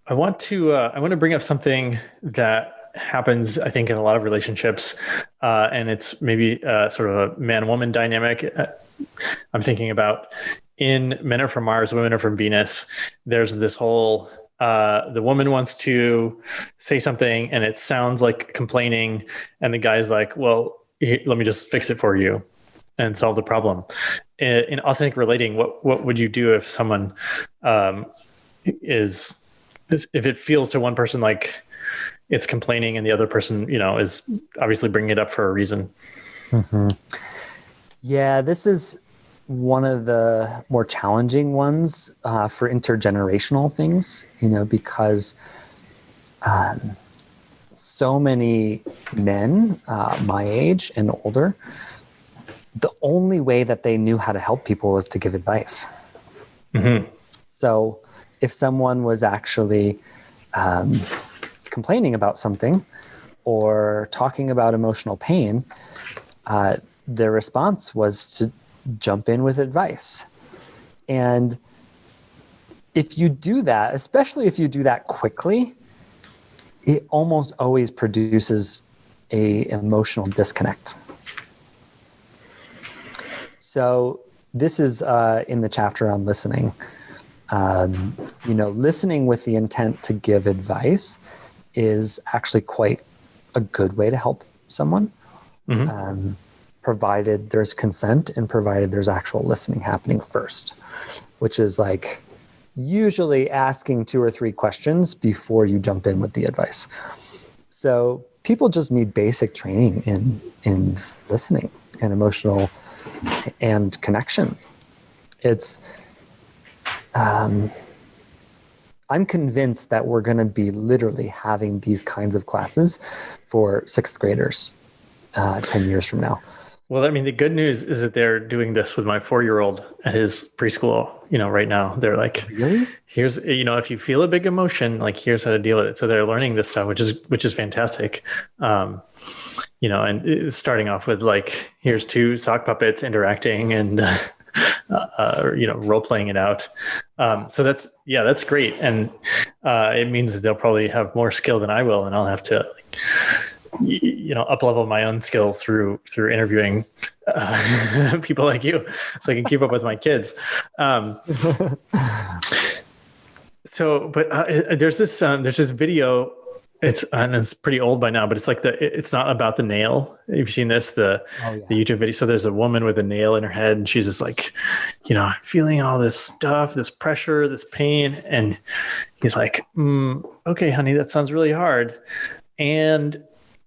I want to bring up something that happens, I think, in a lot of relationships, and it's maybe sort of a man-woman dynamic. I'm thinking about in Men Are From Mars, Women Are From Venus. There's this whole the woman wants to say something, and it sounds like complaining, and the guy's like, "Well, let me just fix it for you and solve the problem." In authentic relating, what would you do if someone is if it feels to one person like it's complaining and the other person, is obviously bringing it up for a reason? Mm-hmm. Yeah, this is one of the more challenging ones for intergenerational things, because so many men my age and older, the only way that they knew how to help people was to give advice. Mm-hmm. So if someone was actually complaining about something or talking about emotional pain, their response was to jump in with advice. And if you do that, especially if you do that quickly, it almost always produces a emotional disconnect. So this is in the chapter on listening. Listening with the intent to give advice is actually quite a good way to help someone, provided there's consent and provided there's actual listening happening first, which is like usually asking 2 or 3 questions before you jump in with the advice. So people just need basic training in listening and emotional and connection. It's I'm convinced that we're going to be literally having these kinds of classes for 6th graders 10 years from now. Well, I mean, the good news is that they're doing this with my 4-year-old at his preschool, right now. They're like, really? Here's, if you feel a big emotion, like, here's how to deal with it. So they're learning this stuff, which is fantastic. And starting off with like, here's 2 sock puppets interacting and, role playing it out. So that's great. And it means that they'll probably have more skill than I will. And I'll have to, up level my own skill through interviewing people like you, so I can keep up with my kids. There's this video. It's pretty old by now, but it's like it's not about the nail. You've seen this, the YouTube video. So there's a woman with a nail in her head, and she's just like, feeling all this stuff, this pressure, this pain. And he's like, okay, honey, that sounds really hard. And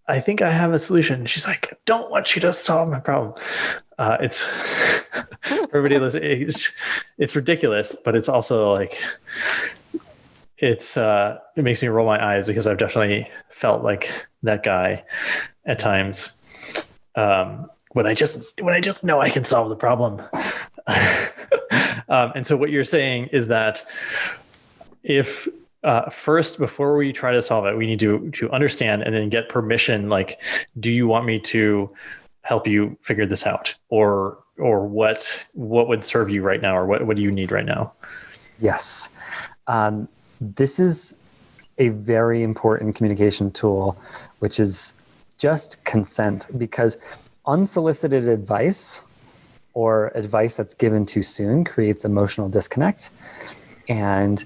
I think I have a solution. She's like, I don't want you to solve my problem. It's everybody listen. It's ridiculous, but it's also like, it makes me roll my eyes because I've definitely felt like that guy at times. When I just know I can solve the problem. And so what you're saying is that if first, before we try to solve it, we need to understand and then get permission. Like, do you want me to help you figure this out, or what would serve you right now, or what do you need right now? Yes. This is a very important communication tool, which is just consent, because unsolicited advice or advice that's given too soon creates emotional disconnect. And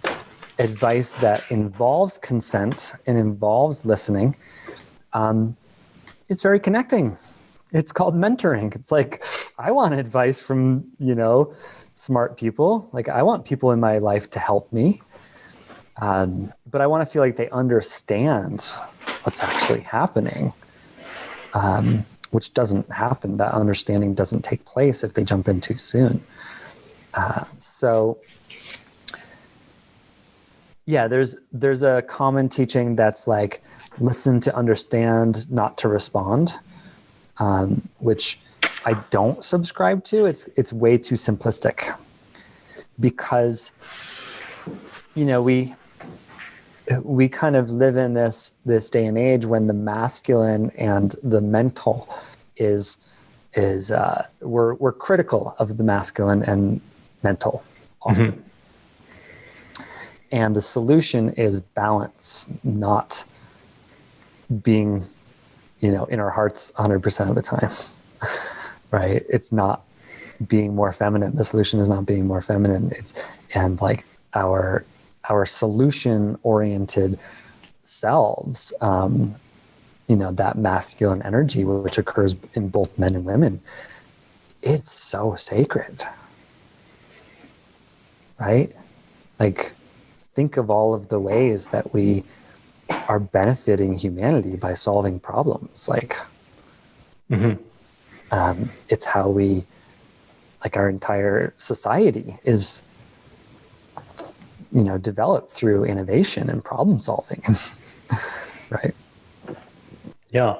advice that involves consent and involves listening, it's very connecting. It's called mentoring. It's like, I want advice from, smart people. Like, I want people in my life to help me. But I want to feel like they understand what's actually happening, which doesn't happen. That understanding doesn't take place if they jump in too soon. There's a common teaching that's like, listen to understand, not to respond, which I don't subscribe to. It's way too simplistic, because we kind of live in this day and age when the masculine and the mental is we're critical of the masculine and mental often. And the solution is balance, not being, in our hearts 100% of the time, right? It's not being more feminine. The solution is not being more feminine. And like our solution-oriented selves, that masculine energy, which occurs in both men and women, it's so sacred, right? Like, think of all of the ways that we are benefiting humanity by solving problems. Like, it's how we, like, our entire society is, developed through innovation and problem solving, right? Yeah.